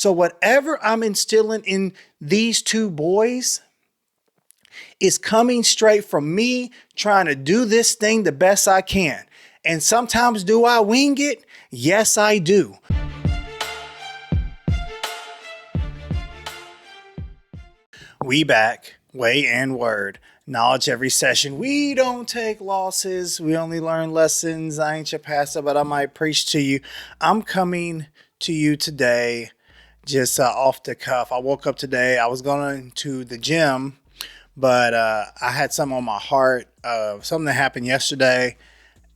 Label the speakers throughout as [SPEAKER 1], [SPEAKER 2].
[SPEAKER 1] So whatever I'm instilling in these two boys is coming straight from me trying to do this thing the best I can. And sometimes do I wing it? Yes, I do. We back, way and word. Knowledge every session. We don't take losses. We only learn lessons. I ain't your pastor, but I might preach to you. I'm coming to you today just off the cuff. I woke up today. I was going to the gym, but I had something on my heart. Something that happened yesterday,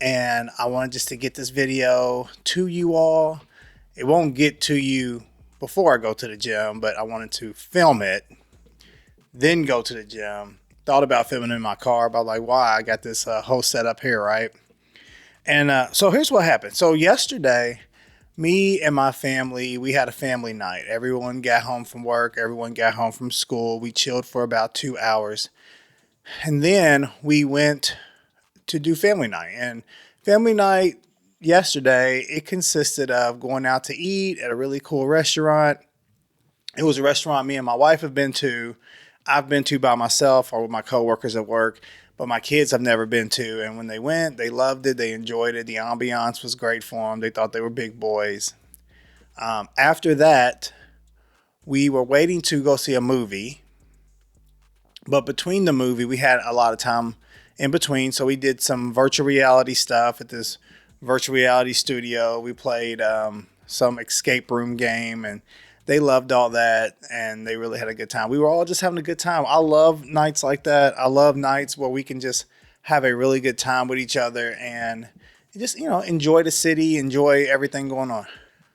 [SPEAKER 1] and I wanted just to get this video to you all. It won't get to you before I go to the gym, but I wanted to film it, then go to the gym. Thought about filming in my car, but like, why? I got this whole setup here, right? And so here's what happened. So yesterday, me and my family, we had a family night. Everyone got home from work. Everyone got home from school. We chilled for about 2 hours. And then we went to do family night. And family night yesterday, it consisted of going out to eat at a really cool restaurant. It was a restaurant me and my wife have been to. I've been to by myself or with my coworkers at work, but my kids have never been to. And when they went, they loved it. They enjoyed it. The ambiance was great for them. They thought they were big boys. After that, we were waiting to go see a movie. But between the movie, we had a lot of time in between. So we did some virtual reality stuff at this virtual reality studio. We played some escape room game, and they loved all that, and they really had a good time. We were all just having a good time. I love nights like that. I love nights where we can just have a really good time with each other and just, enjoy the city, enjoy everything going on.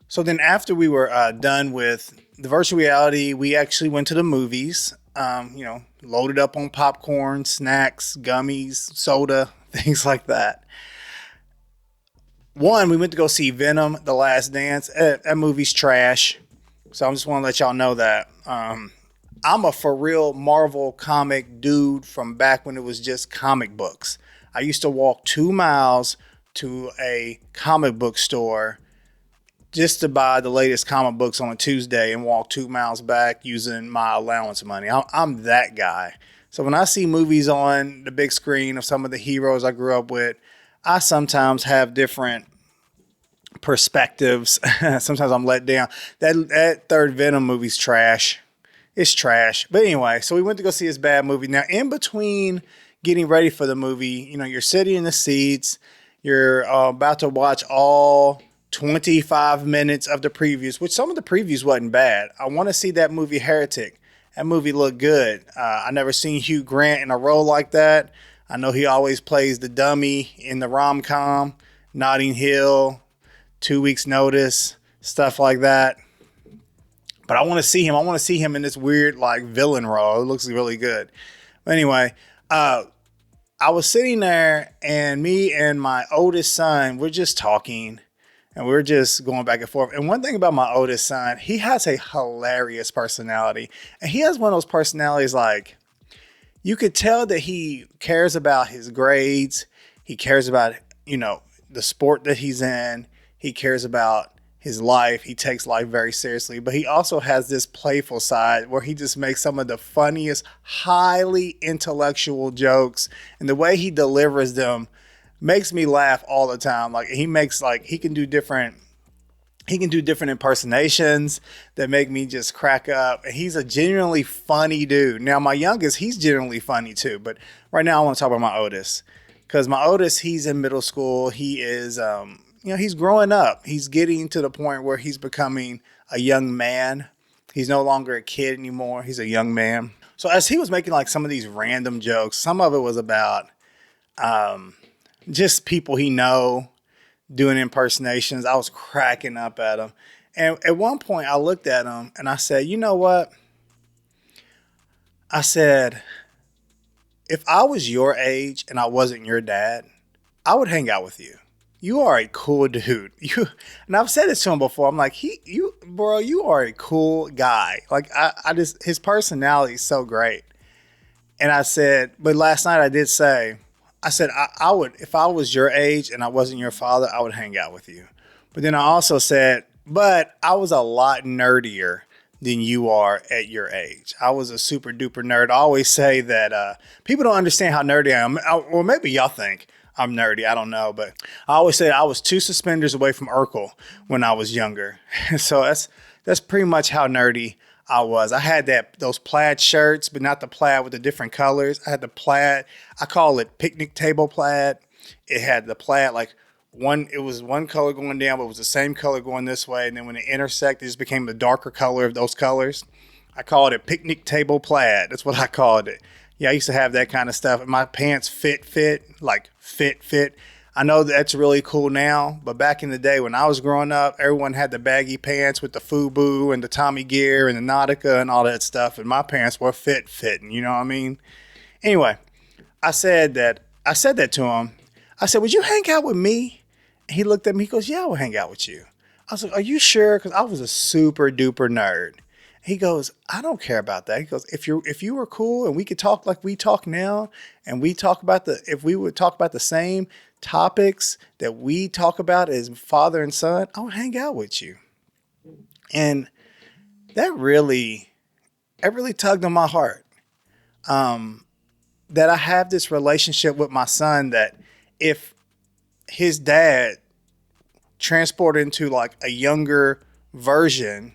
[SPEAKER 1] So then after we were done with the virtual reality, we actually went to the movies, loaded up on popcorn, snacks, gummies, soda, things like that. One, we went to go see Venom, The Last Dance. That movie's trash. So I just want to let y'all know that I'm a for real Marvel comic dude from back when it was just comic books. I used to walk 2 miles to a comic book store just to buy the latest comic books on a Tuesday and walk 2 miles back using my allowance money. I'm that guy. So when I see movies on the big screen of some of the heroes I grew up with, I sometimes have different perspectives. Sometimes I'm let down. That third Venom movie's trash. It's trash. But anyway, so we went to go see this bad movie. Now, in between getting ready for the movie, you're sitting in the seats. You're about to watch all 25 minutes of the previews, which some of the previews wasn't bad. I want to see that movie Heretic. That movie looked good. I never seen Hugh Grant in a role like that. I know he always plays the dummy in the rom-com, Notting Hill, 2 Weeks Notice, stuff like that. But I want to see him. I want to see him in this weird villain role. It looks really good. But anyway, I was sitting there, and me and my oldest son, we're just talking, and we're just going back and forth. And one thing about my oldest son, he has a hilarious personality. And he has one of those personalities you could tell that he cares about his grades. He cares about, the sport that he's in. He cares about his life. He takes life very seriously, but he also has this playful side where he just makes some of the funniest, highly intellectual jokes, and the way he delivers them makes me laugh all the time. He can do different impersonations that make me just crack up. And he's a genuinely funny dude. Now, my youngest, he's genuinely funny too, but right now I want to talk about my oldest, because my oldest, he's in middle school. He is, he's growing up. He's getting to the point where he's becoming a young man. He's no longer a kid anymore. He's a young man. So as he was making some of these random jokes, some of it was about just people he know doing impersonations. I was cracking up at him. And at one point I looked at him and I said, you know what? I said, if I was your age and I wasn't your dad, I would hang out with you. You are a cool dude. And I've said this to him before. I'm like, you are a cool guy. His personality is so great. And I said, but last night I said, I would, if I was your age and I wasn't your father, I would hang out with you. But then I also said, But I was a lot nerdier than you are at your age. I was a super duper nerd. I always say that people don't understand how nerdy I am. Or maybe y'all think I'm nerdy. I don't know. But I always say I was 2 suspenders away from Urkel when I was younger. So that's pretty much how nerdy I was. I had those plaid shirts, but not the plaid with the different colors. I had the plaid. I call it picnic table plaid. It had the plaid like it was one color going down, but it was the same color going this way. And then when it intersected, it just became the darker color of those colors. I called it picnic table plaid. That's what I called it. Yeah, I used to have that kind of stuff. And my pants like fit. I know that's really cool now, but back in the day when I was growing up, everyone had the baggy pants with the FUBU and the Tommy Gear and the Nautica and all that stuff. And my pants were fitting, you know what I mean? Anyway, I said that to him. I said, would you hang out with me? He looked at me, he goes, yeah, I will hang out with you. I was like, are you sure? Because I was a super duper nerd. He goes, I don't care about that. He goes, if you were cool and we could talk like we talk now, and if we would talk about the same topics that we talk about as father and son, I would hang out with you. And that really tugged on my heart. That I have this relationship with my son that if his dad transported into like a younger version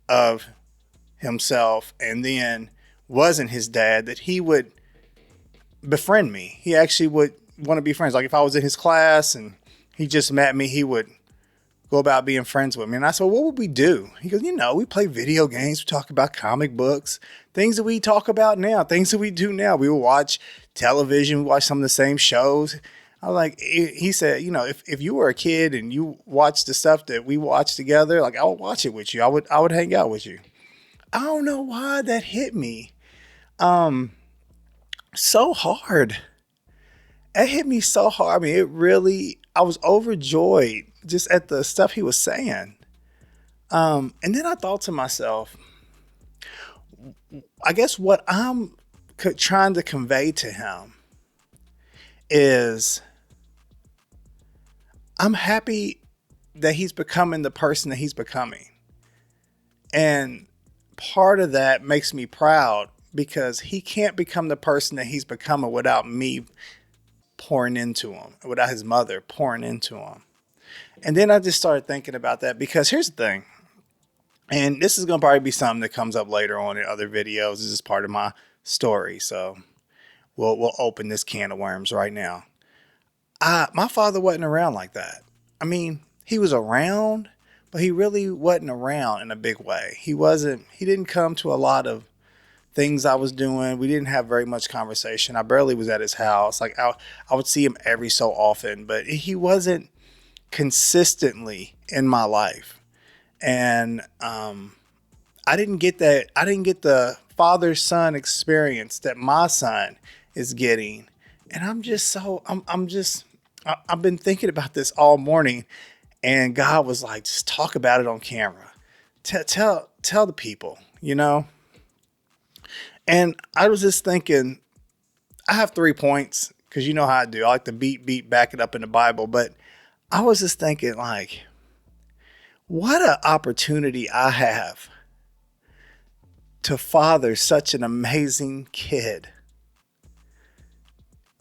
[SPEAKER 1] of himself and then wasn't his dad, that he would befriend me. He actually would want to be friends. Like if I was in his class and he just met me, he would go about being friends with me. And I said, well, what would we do? He goes, we play video games. We talk about comic books, things that we talk about now, things that we do now. We will watch television. We watch some of the same shows. I was like, he said, if you were a kid and you watched the stuff that we watch together, like I would watch it with you. I would hang out with you. I don't know why that hit me so hard. It hit me so hard. I mean, I was overjoyed just at the stuff he was saying. And then I thought to myself, I guess what I'm trying to convey to him is I'm happy that he's becoming the person that he's becoming. And part of that makes me proud because he can't become the person that he's becoming without me pouring into him, without his mother pouring into him. And then I just started thinking about that because here's the thing. And this is going to probably be something that comes up later on in other videos. This is part of my story. So we'll open this can of worms right now. My father wasn't around like that. I mean, he was around, but he really wasn't around in a big way. He didn't come to a lot of things I was doing. We didn't have very much conversation. I barely was at his house. Like I would see him every so often, but he wasn't consistently in my life. And I didn't get that. I didn't get the father-son experience that my son is getting. And I've been thinking about this all morning, and God was like, just talk about it on camera. Tell the people, And I was just thinking, I have 3 points because you know how I do. I like to beat, back it up in the Bible. But I was just thinking, like, what an opportunity I have to father such an amazing kid.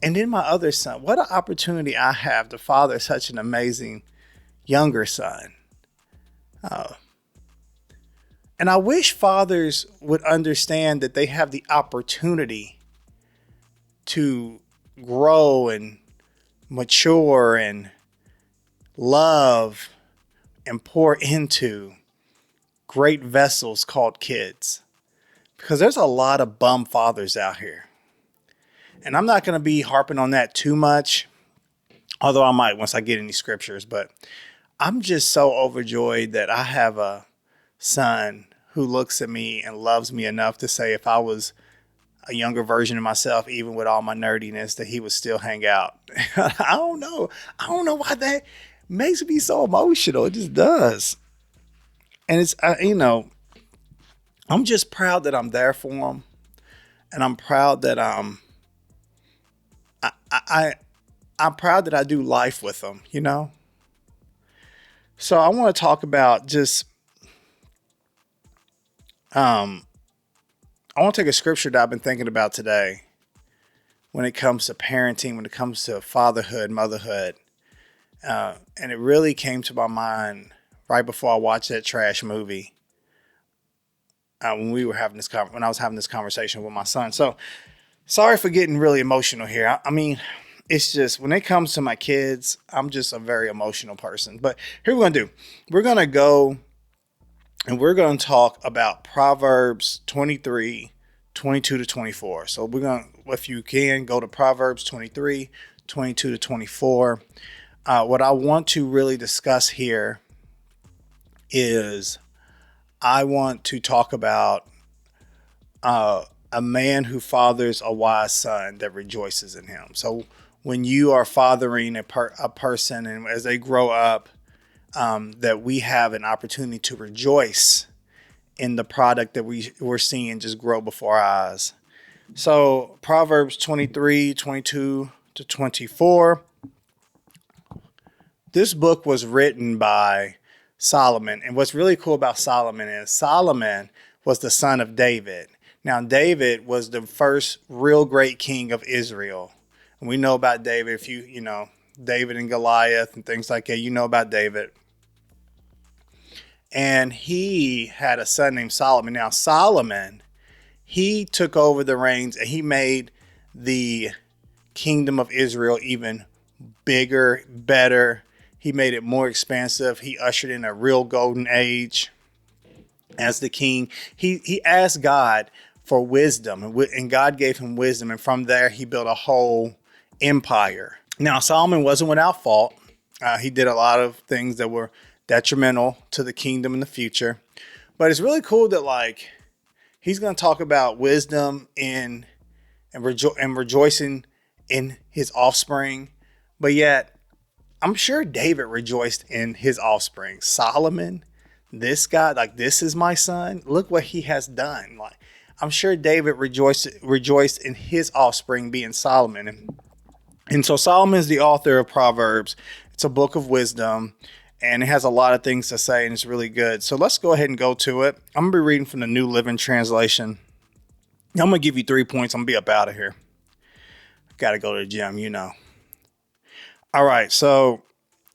[SPEAKER 1] And then my other son, what an opportunity I have to father such an amazing younger son. And I wish fathers would understand that they have the opportunity to grow and mature and love and pour into great vessels called kids. Because there's a lot of bum fathers out here. And I'm not going to be harping on that too much, although I might once I get any scriptures. But I'm just so overjoyed that I have a son who looks at me and loves me enough to say if I was a younger version of myself, even with all my nerdiness, that he would still hang out. I don't know. I don't know why that makes me so emotional. It just does. And it's, I'm just proud that I'm there for him. And I'm proud that I'm proud that I do life with him, So I want to talk about just, um, I want to take a scripture that I've been thinking about today when it comes to parenting, when it comes to fatherhood, motherhood. And it really came to my mind right before I watched that trash movie. When we were having this when I was having this conversation with my son. So sorry for getting really emotional here. I mean, it's just when it comes to my kids, I'm just a very emotional person. But here we're going to do. We're going to go and we're going to talk about Proverbs 23, 22 to 24. So we're going to, if you can, go to Proverbs 23, 22 to 24. What I want to really discuss here is I want to talk about a man who fathers a wise son that rejoices in him. So when you are fathering a person and as they grow up, that we have an opportunity to rejoice in the product that we're seeing just grow before our eyes. So Proverbs 23, 22 to 24. This book was written by Solomon. And what's really cool about Solomon is Solomon was the son of David. Now, David was the first real great king of Israel. And we know about David. If you know, David and Goliath and things like that, you know about David. And he had a son named Solomon. Now, Solomon, he took over the reins and he made the kingdom of Israel even bigger, better. He made it more expansive. He ushered in a real golden age as the king. He asked God for wisdom, and God gave him wisdom. And from there, he built a whole empire. Now, Solomon wasn't without fault. He did a lot of things that were detrimental to the kingdom in the future. But it's really cool that he's going to talk about wisdom and rejoicing in his offspring. But yet, I'm sure David rejoiced in his offspring. Solomon, this guy, this is my son. Look what he has done. I'm sure David rejoiced in his offspring being Solomon. And so Solomon is the author of Proverbs. It's a book of wisdom, and it has a lot of things to say, and it's really good. So let's go ahead and go to it. I'm going to be reading from the New Living Translation. I'm going to give you 3 points. I'm going to be up out of here. Got to go to the gym, you know. All right, so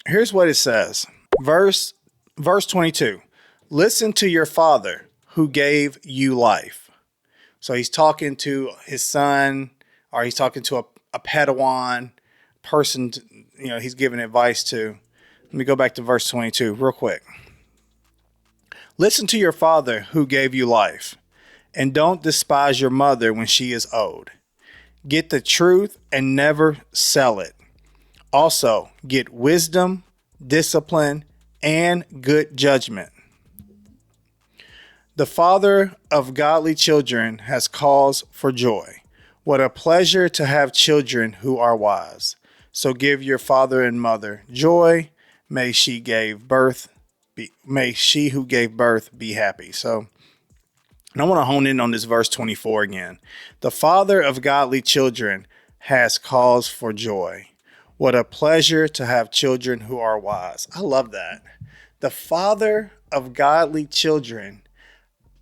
[SPEAKER 1] here's what it says. Verse 22. Listen to your father who gave you life. So he's talking to his son, or he's talking to a Padawan person, he's giving advice to. Let me go back to verse 22 real quick. Listen to your father who gave you life, and don't despise your mother when she is old. Get the truth and never sell it. Also, get wisdom, discipline, and good judgment. The father of godly children has cause for joy. What a pleasure to have children who are wise. So give your father and mother joy. May she who gave birth be happy. So, and I want to hone in on this verse 24 again. The father of godly children has cause for joy. What a pleasure to have children who are wise. I love that. The father of godly children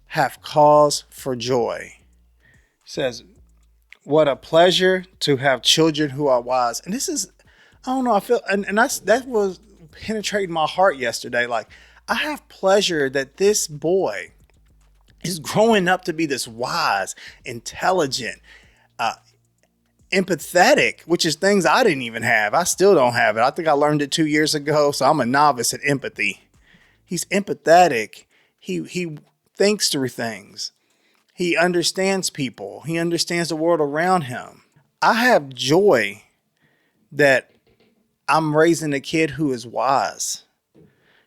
[SPEAKER 1] have cause for joy. It says, what a pleasure to have children who are wise. And this is, I don't know, I feel, and that was penetrating my heart yesterday. I have pleasure that this boy is growing up to be this wise, intelligent, empathetic, which is things I didn't even have. I still don't have it. I think I learned it 2 years ago, so I'm a novice at empathy. He's empathetic. He thinks through things. He understands people. He understands the world around him. I have joy that I'm raising a kid who is wise.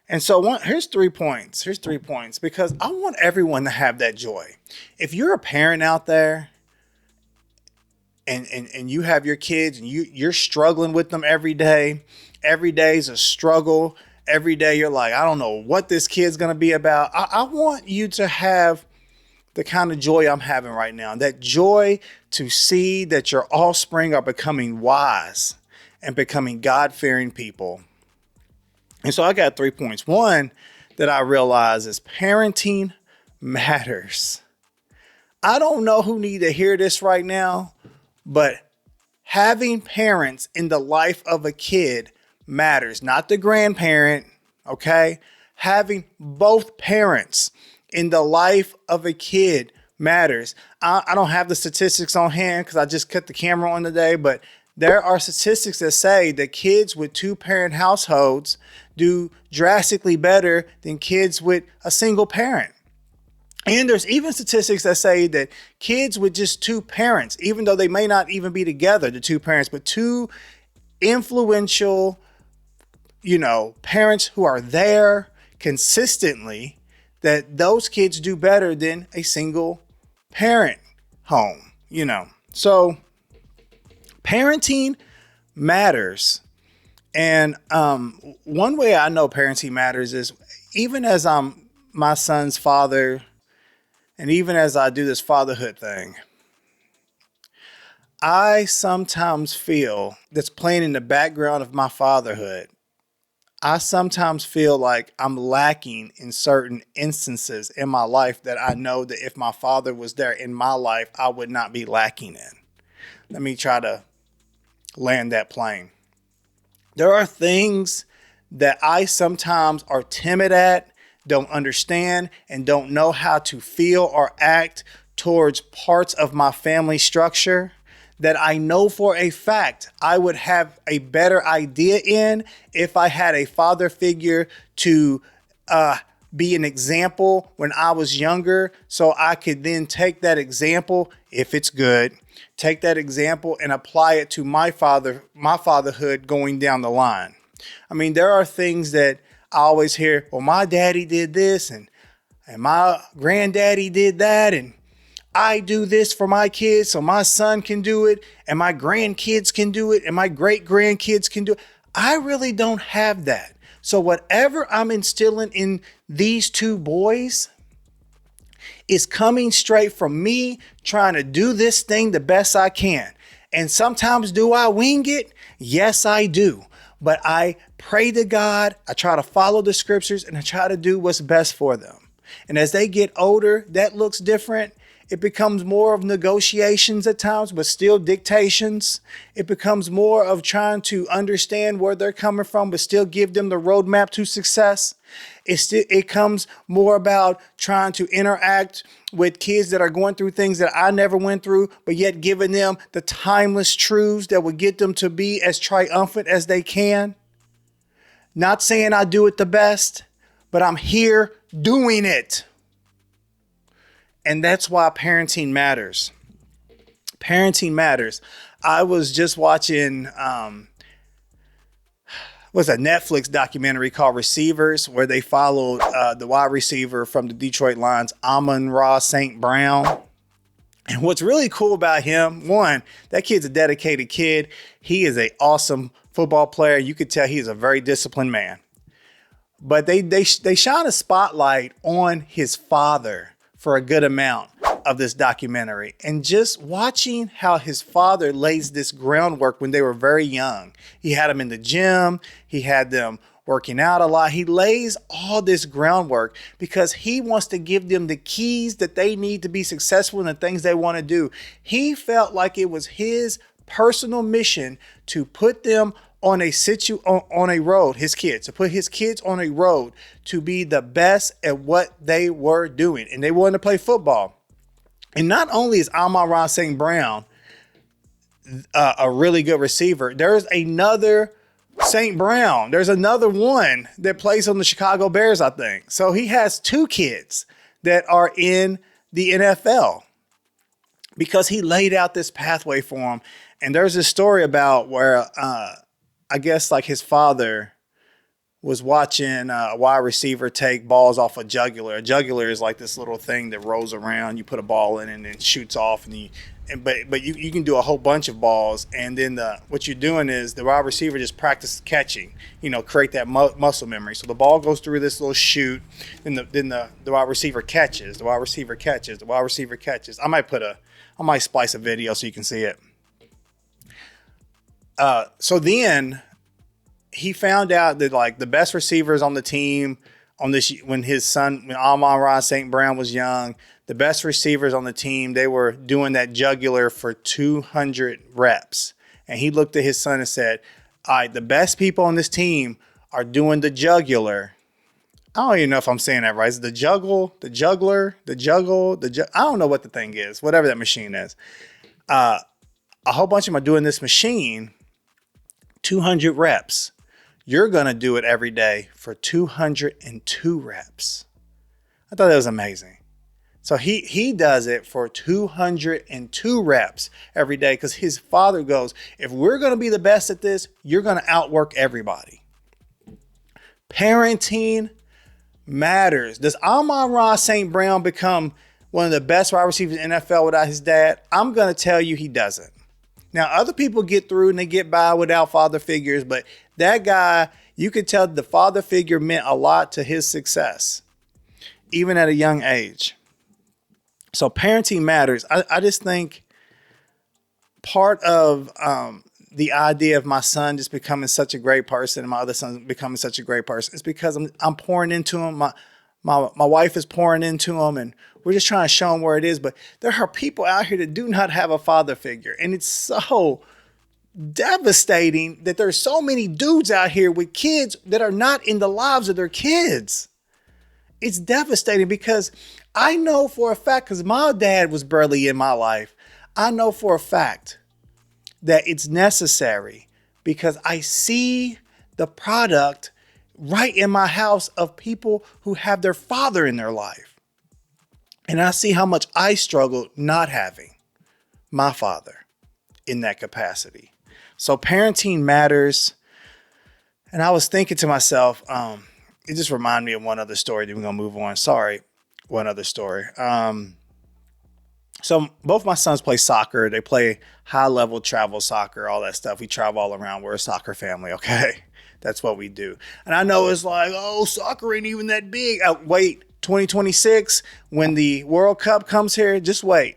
[SPEAKER 1] And so here's 3 points. Here's 3 points because I want everyone to have that joy. If you're a parent out there and you have your kids and you're struggling with them every day is a struggle. Every day you're like, I don't know what this kid's going to be about. I want you to have the kind of joy I'm having right now. That joy to see that your offspring are becoming wise and becoming God-fearing people. And so I got 3 points. One that I realize is parenting matters. I don't know who need to hear this right now, but having parents in the life of a kid matters. Not the grandparent, okay? Having both parents in the life of a kid matters. I don't have the statistics on hand because I just cut the camera on today, but there are statistics that say that kids with two-parent households do drastically better than kids with a single parent. And there's even statistics that say that kids with just two parents, even though they may not even be together, the two parents, but two influential, parents who are there consistently, that those kids do better than a single parent home, So parenting matters. And one way I know parenting matters is even as I'm my son's father, and even as I do this fatherhood thing, I sometimes feel that's playing in the background of my fatherhood. I sometimes feel like I'm lacking in certain instances in my life that I know that if my father was there in my life, I would not be lacking in. Let me try to land that plane. There are things that I sometimes are timid at, don't understand, and don't know how to feel or act towards parts of my family structure that I know for a fact I would have a better idea in if I had a father figure to be an example when I was younger, so I could then take that example, if it's good, take that example and apply it to my fatherhood going down the line. I mean, there are things that I always hear, well, my daddy did this and my granddaddy did that, and I do this for my kids so my son can do it, and my grandkids can do it, and my great grandkids can do it. I really don't have that. So whatever I'm instilling in these two boys is coming straight from me trying to do this thing the best I can. And sometimes do I wing it? Yes, I do. But I pray to God, I try to follow the scriptures, and I try to do what's best for them. And as they get older, that looks different. It becomes more of negotiations at times, but still dictations. It becomes more of trying to understand where they're coming from, but still give them the roadmap to success. It comes more about trying to interact with kids that are going through things that I never went through, but yet giving them the timeless truths that would get them to be as triumphant as they can. Not saying I do it the best, but I'm here doing it. And that's why parenting matters. Parenting matters. I was just watching was a Netflix documentary called Receivers, where they followed the wide receiver from the Detroit Lions, Amon-Ra St. Brown. And what's really cool about him, one, that kid's a dedicated kid. He is an awesome football player. You could tell he's a very disciplined man. But they shine a spotlight on his father for a good amount of this documentary. And just watching how his father lays this groundwork when they were very young. He had them in the gym. He had them working out a lot. He lays all this groundwork because he wants to give them the keys that they need to be successful in the things they want to do. He felt like it was his personal mission to put them on a road, his kids, to put his kids on a road to be the best at what they were doing. And they wanted to play football. And not only is Amon-Ra St. Brown a really good receiver, there's another St. Brown. There's another one that plays on the Chicago Bears, I think. So he has two kids that are in the NFL because he laid out this pathway for them. And there's this story about where I guess like his father was watching a wide receiver take balls off a jugular. A jugular is like this little thing that rolls around. You put a ball in and it shoots off, but you can do a whole bunch of balls. And then what you're doing is the wide receiver just practices catching, create that muscle memory. So the ball goes through this little chute, then the wide receiver catches. The wide receiver catches. The wide receiver catches. I might splice a video so you can see it. So then he found out that like the best receivers on the team on this when Amon-Ra St. Brown was young, the best receivers on the team, they were doing that jugular for 200 reps. And he looked at his son and said, all right, the best people on this team are doing the jugular. I don't even know if I'm saying that right. It's the juggler. I don't know what the thing is, whatever that machine is. A whole bunch of them are doing this machine, 200 reps. You're going to do it every day for 202 reps. I thought that was amazing. So he does it for 202 reps every day because his father goes, if we're going to be the best at this, you're going to outwork everybody. Parenting matters. Does Amon-Ra St. Brown become one of the best wide receivers in the NFL without his dad? I'm going to tell you he doesn't. Now, other people get through and they get by without father figures, but that guy, you could tell the father figure meant a lot to his success, even at a young age. So parenting matters. I just think part of the idea of my son just becoming such a great person and my other son becoming such a great person is because I'm pouring into him. My wife is pouring into him, and we're just trying to show him where it is. But there are people out here that do not have a father figure, and it's so devastating that there's so many dudes out here with kids that are not in the lives of their kids. It's devastating because I know for a fact, because my dad was barely in my life, I know for a fact that it's necessary because I see the product right in my house of people who have their father in their life. And I see how much I struggled not having my father in that capacity. So parenting matters. And I was thinking to myself, it just reminded me of one other story. Then we're going to move on. Sorry. One other story. So both my sons play soccer. They play high-level travel soccer, all that stuff. We travel all around. We're a soccer family, okay? That's what we do. And I know it's like, oh, soccer ain't even that big. Wait, 2026, when the World Cup comes here, just wait.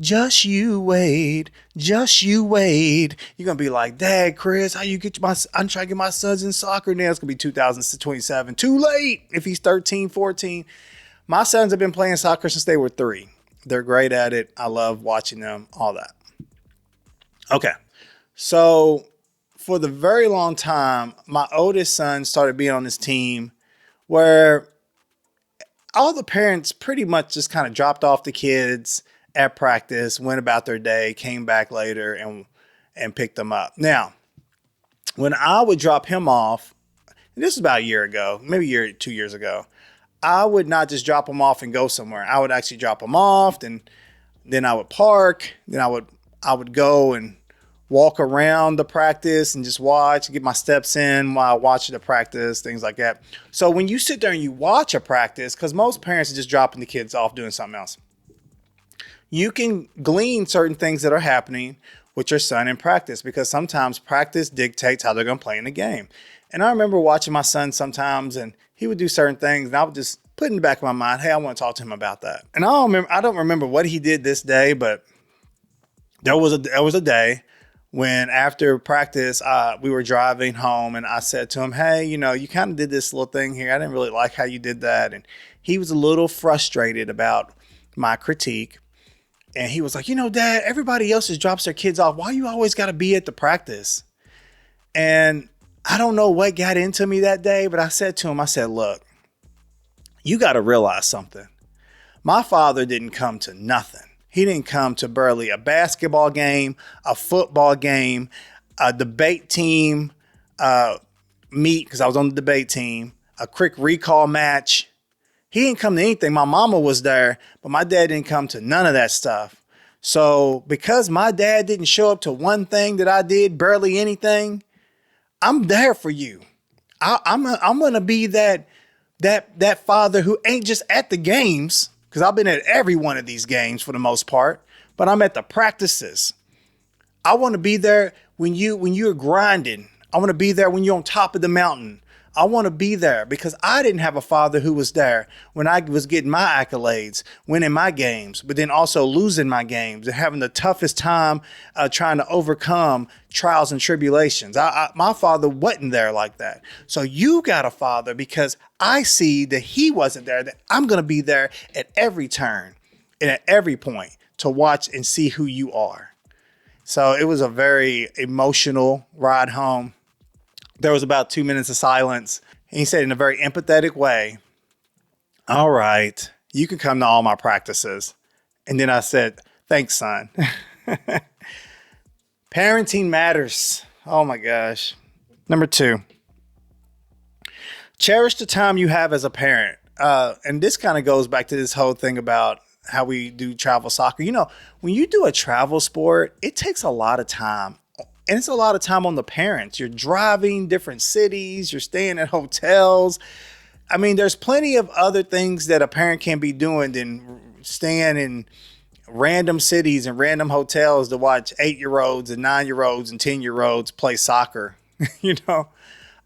[SPEAKER 1] Just you wait. Just you wait. You're going to be like, Dad, Chris, how you get I'm trying to get my sons in soccer now. It's going to be 2027. Too late if he's 13, 14. My sons have been playing soccer since they were 3. They're great at it. I love watching them, all that. Okay. So for the very long time, my oldest son started being on this team where all the parents pretty much just kind of dropped off the kids at practice, went about their day, came back later and picked them up. Now, when I would drop him off, and this was about a year ago, maybe 2 years ago, I would not just drop them off and go somewhere. I would actually drop them off, and then I would park. Then I would go and walk around the practice and just watch, get my steps in while watching the practice, things like that. So when you sit there and you watch a practice, because most parents are just dropping the kids off doing something else, you can glean certain things that are happening with your son in practice, because sometimes practice dictates how they're going to play in the game. And I remember watching my son sometimes, and he would do certain things, and I would just put in the back of my mind, hey, I want to talk to him about that. And I don't remember what he did this day, but there was a day when after practice, we were driving home, and I said to him, hey, you kind of did this little thing here. I didn't really like how you did that. And he was a little frustrated about my critique. And he was like, Dad, everybody else just drops their kids off. Why you always got to be at the practice? And I don't know what got into me that day, but I said to him, look, you got to realize something. My father didn't come to nothing. He didn't come to barely a basketball game, a football game, a debate team meet, because I was on the debate team, a quick recall match. He didn't come to anything. My mama was there, but my dad didn't come to none of that stuff. So because my dad didn't show up to one thing that I did, barely anything, I'm there for you. I'm going to be that father who ain't just at the games, because I've been at every one of these games for the most part, but I'm at the practices. I want to be there when you're grinding. I want to be there when you're on top of the mountain. I want to be there because I didn't have a father who was there when I was getting my accolades, winning my games, but then also losing my games and having the toughest time trying to overcome trials and tribulations. My father wasn't there like that. So you got a father because I see that he wasn't there, that I'm going to be there at every turn and at every point to watch and see who you are. So it was a very emotional ride home. There was about 2 minutes of silence. And he said in a very empathetic way, all right, you can come to all my practices. And then I said, thanks, son. Parenting matters. Oh my gosh. Number 2, cherish the time you have as a parent. And this kind of goes back to this whole thing about how we do travel soccer. You know, when you do a travel sport, it takes a lot of time. And it's a lot of time on the parents. You're driving different cities. You're staying at hotels. I mean, there's plenty of other things that a parent can be doing than staying in random cities and random hotels to watch 8-year-olds and 9-year-olds and 10-year-olds play soccer, you know.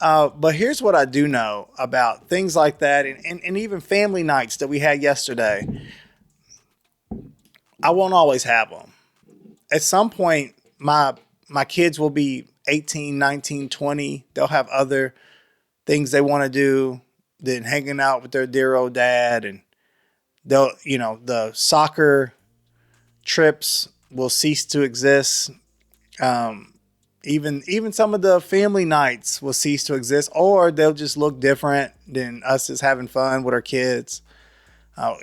[SPEAKER 1] But here's what I do know about things like that and even family nights that we had yesterday. I won't always have them. At some point, my kids will be 18, 19, 20. They'll have other things they want to do than hanging out with their dear old dad. And they'll, you know, the soccer trips will cease to exist. Even some of the family nights will cease to exist, or they'll just look different than us just having fun with our kids.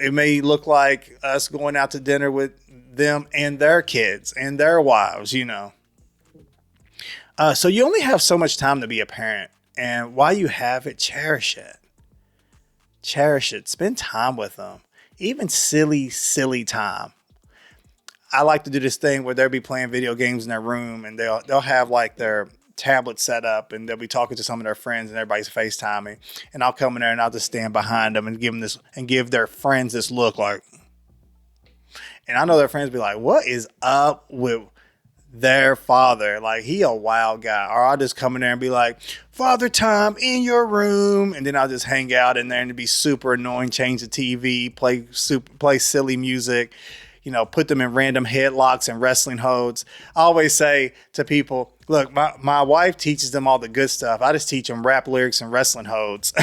[SPEAKER 1] It may look like us going out to dinner with them and their kids and their wives, you know. So you only have so much time to be a parent. And while you have it, cherish it. Cherish it. Spend time with them. Even silly time. I like to do this thing where they'll be playing video games in their room and they'll have like their tablet set up and they'll be talking to some of their friends and everybody's FaceTiming. And I'll come in there and I'll just stand behind them and give their friends this look like, and I know their friends be like, what is up with their father? Like, he a wild guy. Or I'll just come in there and be like, father time in your room. And then I'll just hang out in there and be super annoying, change the TV, play silly music, you know, put them in random headlocks and wrestling holds. I always say to people, look, my wife teaches them all the good stuff. I just teach them rap lyrics and wrestling holds.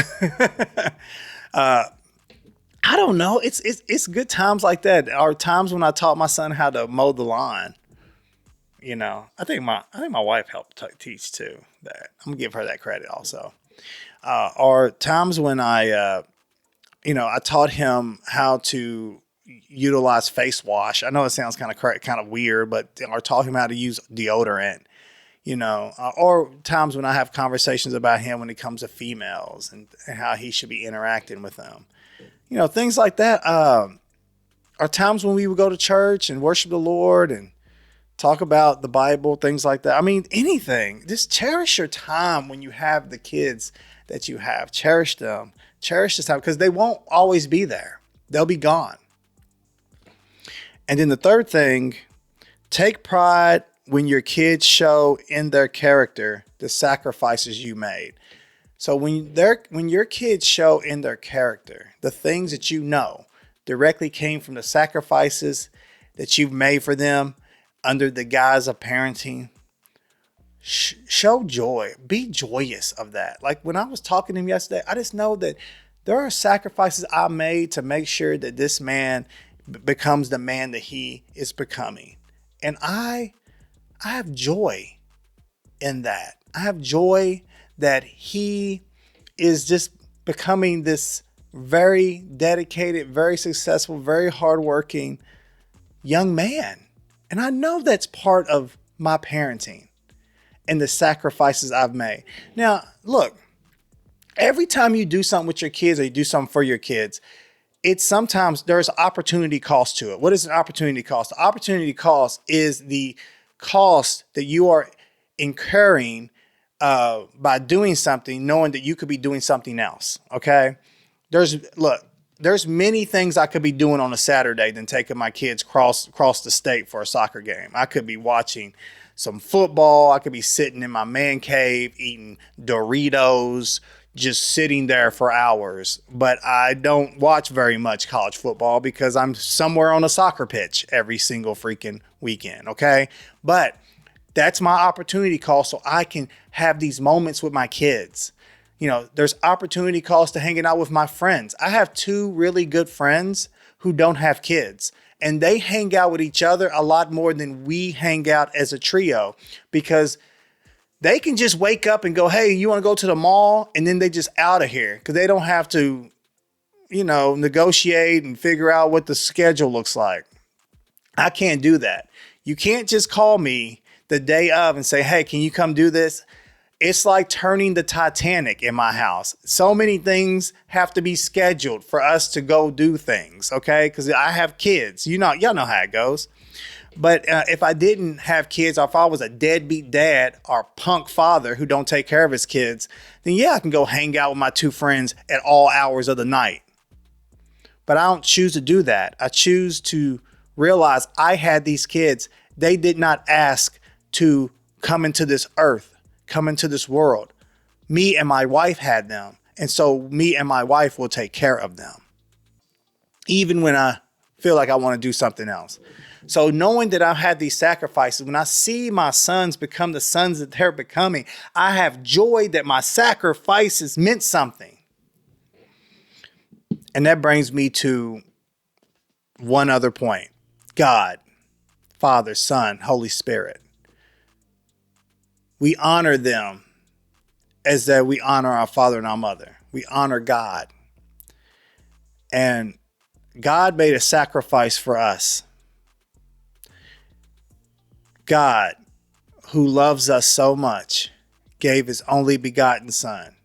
[SPEAKER 1] I don't know. It's good times like that. Or times when I taught my son how to mow the lawn. You know, I think my wife helped teach too. That I'm gonna give her that credit also. Or times when I taught him how to utilize face wash. I know it sounds kind of weird, but I taught him how to use deodorant. You know, or times when I have conversations about him when it comes to females and how he should be interacting with them. You know, things like that. Are times when we would go to church and worship the Lord and talk about the Bible, things like that. I mean, anything. Just cherish your time when you have the kids that you have. Cherish them. Cherish this time because they won't always be there. They'll be gone. And then the third thing, take pride when your kids show in their character the sacrifices you made. So when your kids show in their character the things that you know directly came from the sacrifices that you've made for them under the guise of parenting, show joy. Be joyous of that. Like when I was talking to him yesterday, I just know that there are sacrifices I made to make sure that this man becomes the man that he is becoming. And I have joy in that. I have joy that he is just becoming this very dedicated, very successful, very hardworking young man. And I know that's part of my parenting and the sacrifices I've made. Now, look, every time you do something with your kids or you do something for your kids, it's sometimes there's opportunity cost to it. What is an opportunity cost? The opportunity cost is the cost that you are incurring by doing something, knowing that you could be doing something else. Okay. There's many things I could be doing on a Saturday than taking my kids cross the state for a soccer game. I could be watching some football. I could be sitting in my man cave eating Doritos, just sitting there for hours. But I don't watch very much college football because I'm somewhere on a soccer pitch every single freaking weekend. Okay. But that's my opportunity cost so I can have these moments with my kids. You know, there's opportunity cost to hanging out with my friends. I have two really good friends who don't have kids, and they hang out with each other a lot more than we hang out as a trio, because they can just wake up and go, hey, you want to go to the mall? And then they just out of here because they don't have to, negotiate and figure out what the schedule looks like. I can't do that. You can't just call me the day of and say, hey, can you come do this? It's like turning the Titanic in my house. So many things have to be scheduled for us to go do things, okay? Because I have kids. Y'all know how it goes. But if I didn't have kids, or if I was a deadbeat dad or punk father who don't take care of his kids, then yeah, I can go hang out with my two friends at all hours of the night. But I don't choose to do that. I choose to realize I had these kids. They did not ask to come into this earth, come into this world. Me and my wife had them. And so me and my wife will take care of them, even when I feel like I want to do something else. So knowing that I've had these sacrifices, when I see my sons become the sons that they're becoming, I have joy that my sacrifices meant something. And that brings me to one other point. God, Father, Son, Holy Spirit. We honor them as that we honor our father and our mother. We honor God. And God made a sacrifice for us. God, who loves us so much, gave his only begotten Son,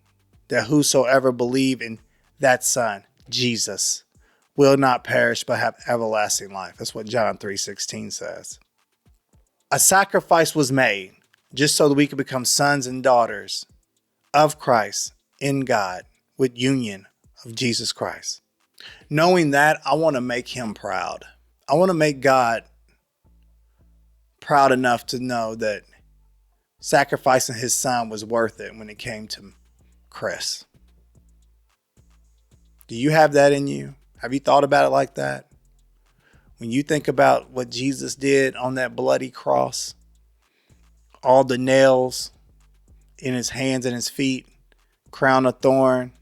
[SPEAKER 1] that whosoever believe in that Son, Jesus, will not perish but have everlasting life. That's what John 3:16 says. A sacrifice was made just so that we could become sons and daughters of Christ in God with union of Jesus Christ. Knowing that, I want to make him proud. I want to make God proud enough to know that sacrificing his son was worth it when it came to Chris. Do you have that in you? Have you thought about it like that? When you think about what Jesus did on that bloody cross, all the nails in his hands and his feet, crown of thorn,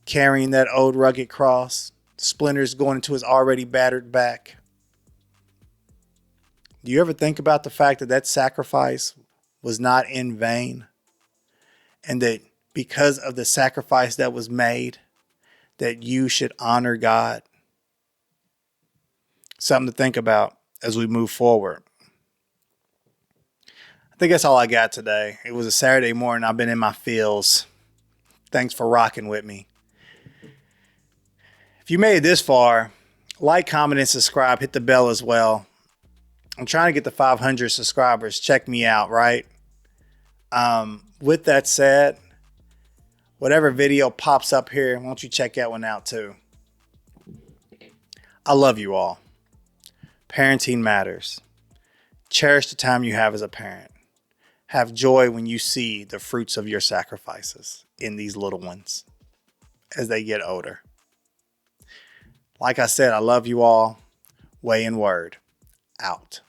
[SPEAKER 1] carrying that old rugged cross, splinters going into his already battered back. Do you ever think about the fact that that sacrifice was not in vain? And that because of the sacrifice that was made, that you should honor God? Something to think about as we move forward. I think that's all I got today. It was a Saturday morning. I've been in my feels. Thanks for rocking with me. If you made it this far, like, comment, and subscribe. Hit the bell as well. I'm trying to get to 500 subscribers. Check me out, right? With that said, whatever video pops up here, why don't you check that one out too? I love you all. Parenting matters. Cherish the time you have as a parent. Have joy when you see the fruits of your sacrifices in these little ones as they get older. Like I said, I love you all. Way and Word. Out.